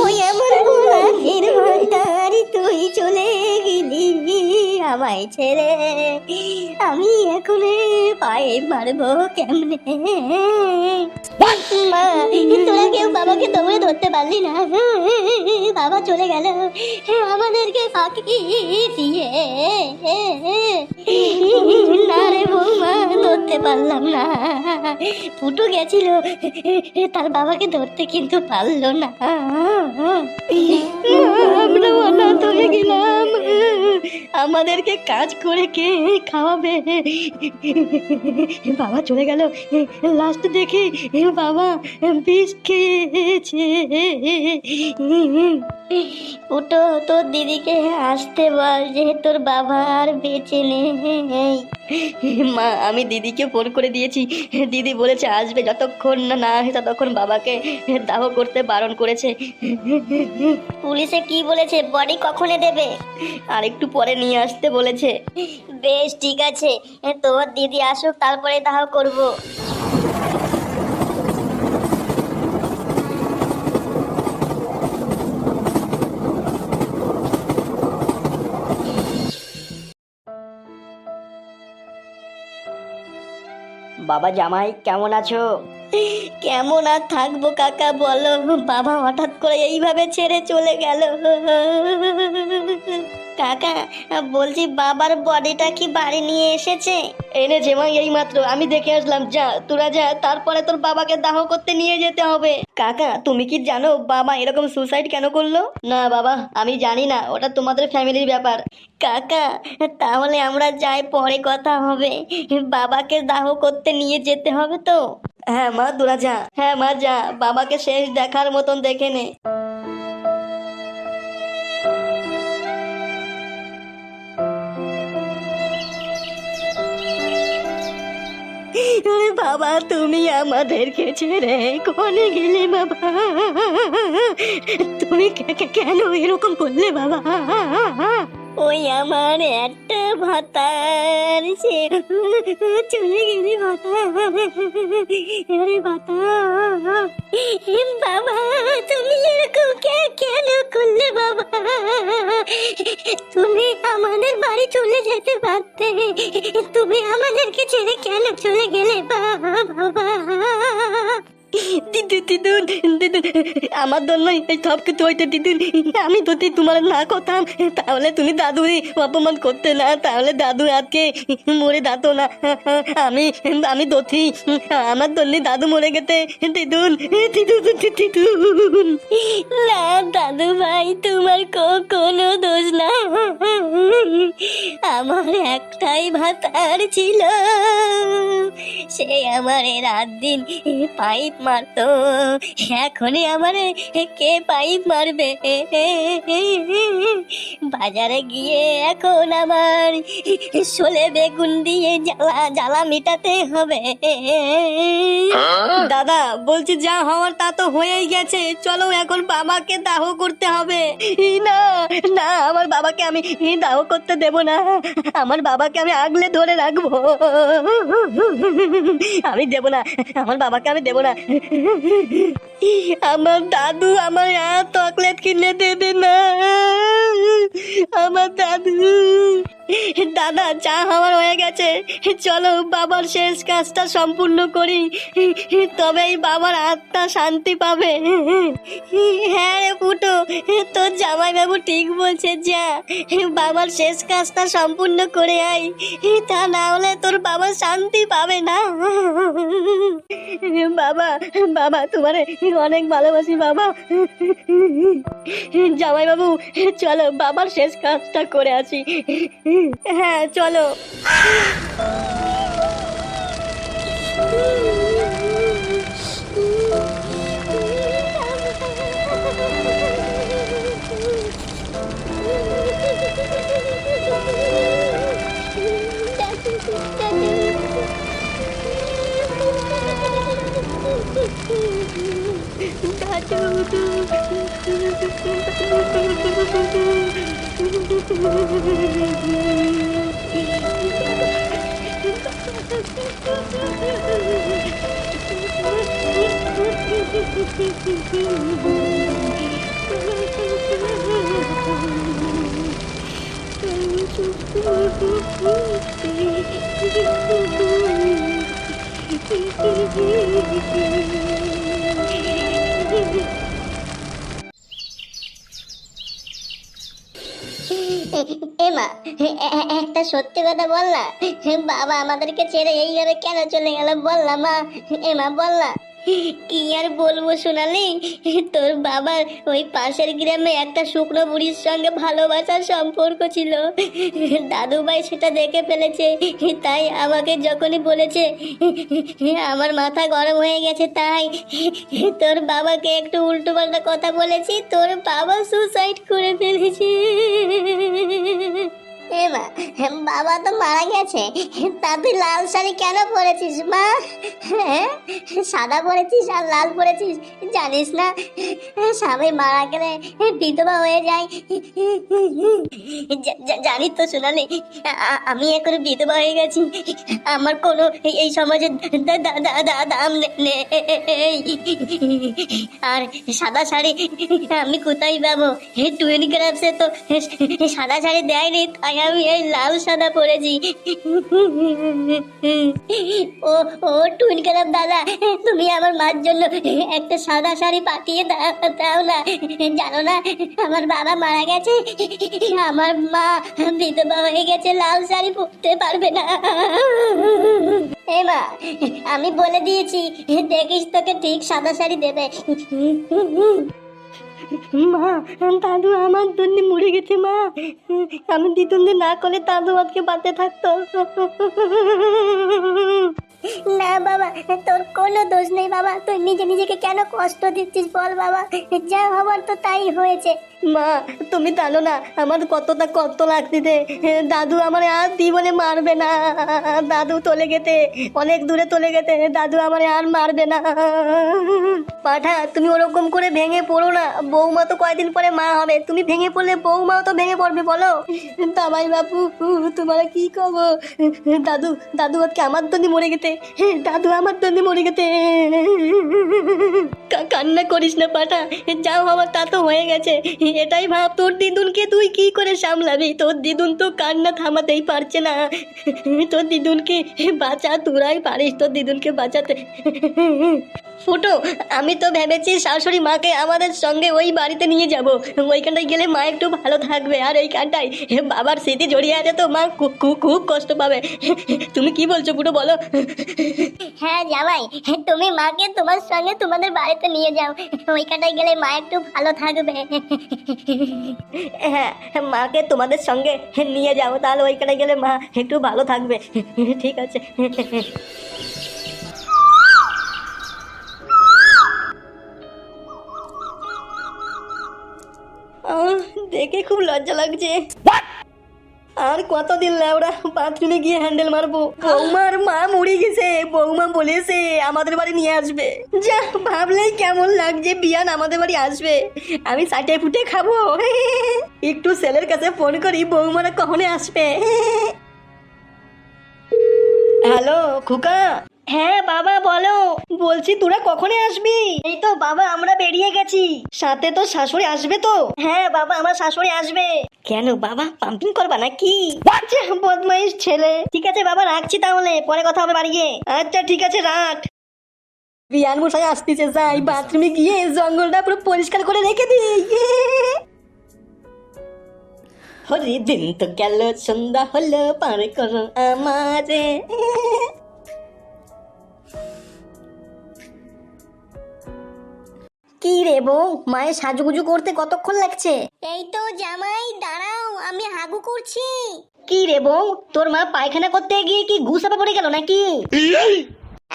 ওই আমার বোনের ভান্ডার তুই চলে গেলি আমায় ছেড়ে, আমি এখন পায়ে মারবো কেমনে? মা, তোরা কেউ বাবাকে দৌড়ে ধরতে পারলি না? বাবা চলে গেল আমাদেরকে ফাঁকি দিয়ে। না রে বৌমা, ধরতে পারলাম না। ফুটু গেছিল তার বাবাকে ধরতে, কিন্তু পারলো না। আমরা অনাথ হয়ে গেলাম, আমাদেরকে কাজ করে কে খাওয়াবে? বাবা চলে গেল, লাস্ট দেখি বাবা বিষ খেয়েছে। ওটো তোর দিদিকে আসতে বল যে তোর বাবা আর বেঁচে নেই। মা, আমি দিদিকে ফোন করে দিয়েছি, দিদি বলেছে আসবে, যতক্ষণ না আসে ততক্ষণ বাবাকে দাহ করতে বারণ করেছে। পুলিশে কি বলেছে, বডি কখনে দেবে? আর একটু পরে নিয়ে আসতে বলেছে। বেশ ঠিক আছে, তোর দিদি আসুক তারপরে দাহ করব। বাবা জামাই কেমন আছো? কেমন আর থাকবো কাকা, বলো। বাবা হঠাৎ করে এইভাবে ছেড়ে চলে গেল। কাকা বলছি, বাবার বডিটা কি বাড়ি নিয়ে এসেছে? এনেছে মা, এই মাত্র আমি দেখে আসলাম। যা তোরা যা, তারপরে তোর বাবাকে দাহ করতে নিয়ে যেতে হবে। কাকা তুমি কি জানো বাবা এরকম সুসাইড কেন করলো? না বাবা, আমি জানি না, ওটা তোমাদের ফ্যামিলির ব্যাপার। কাকা তাহলে আমরা যাই, পরে কথা হবে। বাবাকে দাহ করতে নিয়ে যেতে হবে তো? হ্যাঁ মা, তোরা যা। হ্যাঁ মা যা, বাবাকে শেষ দেখার মতন দেখে নে। বাবা তুমি আমাদেরকে ছেড়ে কোনে গেলে বাবা? তুমি কেন এরকম করলে বাবা? ওই আমার একটা ভাতার, সে চলে গেলে ভাতা। আরে ভাতা, বাবা তুমি এরকম কেন করলে বাবা? তুমি আমাদের বাড়ি চলে যেতে পারতে, তুমি আমাদেরকে ছেড়ে কেন চলে গেলে বাবা? দিদুন, আমার জন্য এই সব কিছু হইতে দিদুন। আমি যদি তোমার না করতাম তাহলে তুমি দাদুরই অপমান করতে না, তাহলে দাদু আজকে মরে যেত না। আমি দতি, আমার জন্য দাদু মরে গেছে। দিদুন না দাদু ভাই, তোমার কোনো দোষ না। আমার একটাই ভাতার ছিল, সে আমার রাত দিন পাইপ মারতো। এখনই আমার কে পাইপ মারবে? বাজারে গিয়ে এখন আমার শোলে বেগুন দিয়ে জ্বালা মেটাতে হবে। দাদা বলছি, যা হওয়ার তা তো হয়েই গেছে, চলো এখন বাবাকে দাহ করতে হবে। না না, আমার বাবাকে আমি দাহ করতে দেব না, আমার বাবাকে আমি আগলে ধরে রাখবো। আমি দেব না, আমার বাবাকে আমি দেব না। আমার দাদু আমার চকলেট কিনে দেবে না, আমার দাদু। দাদা চা হওয়ার হয়ে গেছে, চলো বাবার শেষ কাজটা সম্পূর্ণ করি, তবেই বাবার আত্মা শান্তি পাবে। হ্যাঁ রে ফুটো, তোর জামাই বাবু ঠিক বলছে, যা বাবার শেষ কাজটা সম্পূর্ণ করে আয়, তা না হলে তোর বাবা শান্তি পাবে না। বাবা বাবা তোমার অনেক ভালোবাসি বাবা। জামাই বাবু চলো বাবার শেষ কাজটা করে আসি। হ্যাঁ চলো। এমা, একটা সত্যি কথা বল না, বাবা আমাদেরকে ছেড়ে এইভাবে কেন চলে গেল বল না মা। এমা বল না। কি আর বলবো সোনালি, তোর বাবার ওই পাশের গ্রামে একটা শুকনো বুড়ির সঙ্গে ভালোবাসার সম্পর্ক ছিল। দাদু ভাই সেটা দেখে ফেলেছে, তাই আমাকে যখনই বলেছে আমার মাথা গরম হয়ে গেছে, তাই তোর বাবাকে একটু উল্টো পাল্টা কথা বলেছি, তোর বাবা সুসাইড করে ফেলেছে। এমা, বাবা তো মারা গেছে, তা তুই লাল শাড়ি কেন পরেছিস মা? হ্যাঁ, সাদা পরেছিস আর লাল পরেছিস, জানিস না স্বামী মারা গেলে বিধবা হয়ে যায়? জানি তো সোনালি, আমি এখন বিধবা হয়ে গেছি, আমার কোনো এই সমাজে দাম নেই। আর সাদা শাড়ি আমি কোথায় পাবো? টুয়েন ক্লাবসে তো সাদা শাড়ি দেয়নি, তাই আমি এই লাল সাদা পরেছি। ও ও টুইন ক্লাব দাদা, তুমি আমার মার জন্য একটা সাদা শাড়ি পাঠিয়ে দাও না। জানো না আমার বাবা মারা গেছে, আমার মা বিধবা হয়ে গেছে, লাল শাড়ি পরতে পারবে না। এমা, আমি বলে দিয়েছি, দেখিস তোকে ঠিক সাদা শাড়ি দেবে। মা, দাদু আমার জন্য মরে গেছে মা, আমি দ্বিতন্দে না করলে দাদু আজকে বাঁচে থাকতো। না বাবা, তোর কোনো দোষ নেই বাবা, তুই নিজে নিজেকে কেন কষ্ট দিচ্ছিস বল বাবা, যা হবার তো তাই হয়েছে। মা, তুমি জানো না আমার কতটা কষ্ট লাগতেছে, দাদু আমার আর জীবনে মারবে না, দাদু চলে গেছে, অনেক দূরে চলে গেছে, দাদু আমার আর মারবে না। পাঠা, তুমি ওরকম করে ভেঙে পড়ো না, বৌমা তো কয়দিন পরে মা হবে, তুমি ভেঙে পড়লে বৌমাও তো ভেঙে পড়বে বলো। তামাই বাপু, তোমার কি কব, দাদু দাদু আজকে আমার জন্য মরে গেছে, দাদু আমার জন্য মরে গেছে। কান্না করিস না পাঠা, যাও আমার তা তো হয়ে গেছে, এটাই ভাব তোর দিদুনকে তুই কি করে সামলাবি, তোর দিদুন তো কান্না থামাতেই পারছে না, তোর দিদুনকে বাঁচা, তোরাই পারিস তোর দিদুনকে বাঁচাতে। ফুটো, আমি তো ভেবেছি শাশুড়ি মাকে আমাদের সঙ্গে ওই বাড়িতে নিয়ে যাব, ওইখানটায় গেলে মা একটু ভালো থাকবে, আর এইখানটায় বাবার স্মৃতি জড়িয়ে আছে তো মা খুব কষ্ট পাবে। তুমি কি বলছো ফুটো বলো? হ্যাঁ জামাই, তুমি মাকে তোমার সঙ্গে তোমাদের বাড়িতে নিয়ে যাও, ওইখানটায় গেলে মা একটু ভালো থাকবে। হ্যাঁ, মাকে তোমাদের সঙ্গে নিয়ে যাও, তাহলে ওইখানে গেলে মা একটু ভালো থাকবে। ঠিক আছে। দেখে খুব লজ্জা লাগছে, আর কতদিন লেওড়া বাথরুমে গিয়ে হ্যান্ডেল মারবো। বৌমার মা মরে গেছে, বৌমা বলেছে আমাদের বাড়ি নিয়ে আসবে, যা ভাবলেই কেমন লাগছে, বিয়ান আমাদের বাড়ি আসবে, আমি চাটে ফুটে খাবো। একটু ছেলের কাছে ফোন করি, বৌমারা কখনো আসবে। হ্যালো খুকা। হ্যাঁ বাবা বলো, বলছি তোরা কখনো আসবি? এই তো বাবা আমরা বেরিয়ে গেছি, সাথে তো শাশুড়ি আসবে তো? হ্যাঁ বাবা আমার শাশুড়ি আসবে। কেন বাবা পাম্পিং করবা নাকি? বদমাইশ ছেলে। ঠিক আছে বাবা রাখছি, তাহলে পরে কথা হবে বাড়ি গিয়ে। আচ্ছা ঠিক আছে রাখ। বিয়ান মশাই আসতেছে, যাই বাথরুমে গিয়ে জঙ্গলটা পুরো পরিষ্কার করে রেখে দিই। হরি দিন তো গেল, সন্ধ্যা হলো, পার করো আমারে। কি রে বউ, মায়ের সাজুগুজু করতে কতক্ষণ লাগছে? এই তো জামাই দাঁড়াও, আমি হাগু করছি। কি রে বউ, তোর মা পায়খানা করতে গিয়ে কি গুসাপা পড়ে গেল নাকি?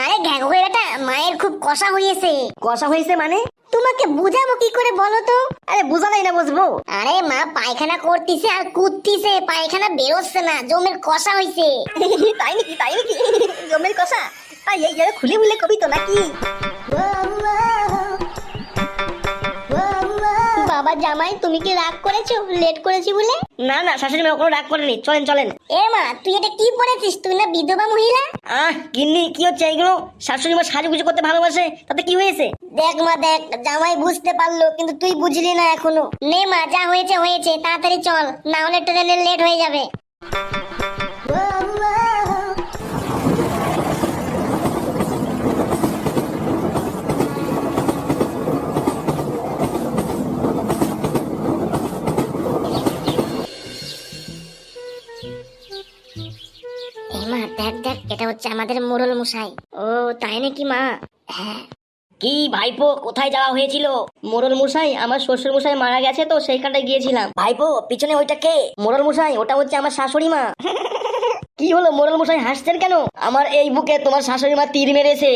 আরে ঘ্যাগোয়েরাটা, মায়ের খুব কষা হয়েছে। কষা হয়েছে মানে? তোমাকে বুঝাবো কি করে বলো তো? আরে বুঝালাই না বুঝবো। আরে মা পায়খানা করতিছে আর কুদতিছে, পায়খানা বেরোচ্ছে না, জমের কষা হয়েছে। তাই নাকি? তাই নাকি? জমের কষা? তাই এই জায়গা খুলে মুলে কবি তো নাকি? বাবা জামাই তুমি কি রাগ করেছো লেট করেছি বলে? না না শাশুড়ি মা কোনো রাগ করেনি, চলেন চলেন। এ মা তুই এটা কি পড়েছিস? তুই না বিধবা মহিলা? গিন্নি কি হচ্ছে এইগুলো? শাশুড়ি মা সাজুগুজু করতে ভালোবাসে, তাতে কি হয়েছে? দেখ মা দেখ, জামাই বুঝতে পারলো কিন্তু তুই বুঝলি না এখনো। নে মা যা হয়েছে হয়েছে, তাড়াতাড়ি চল, না হলে ট্রেনের লেট হয়ে যাবে। মা দেখ দেখ, এটা হচ্ছে আমাদের মোড়ল মশাই। ও তাই নাকি মা? হ্যাঁ। কি ভাইপো কোথায় যাওয়া হয়েছিল? মোড়ল মশাই আমার শ্বশুর মশাই মারা গেছে তো সেইখানটায় গিয়েছিলাম। ভাইপো পিছনে ওইটা কে? মোড়ল মশাই ওটা হচ্ছে আমার শাশুড়ি মা। কি হলো মোড়ল মশাই হাসছেন কেন? আমার এই বুকে তোমার শাশুড়ি মা তীর মেরেছে।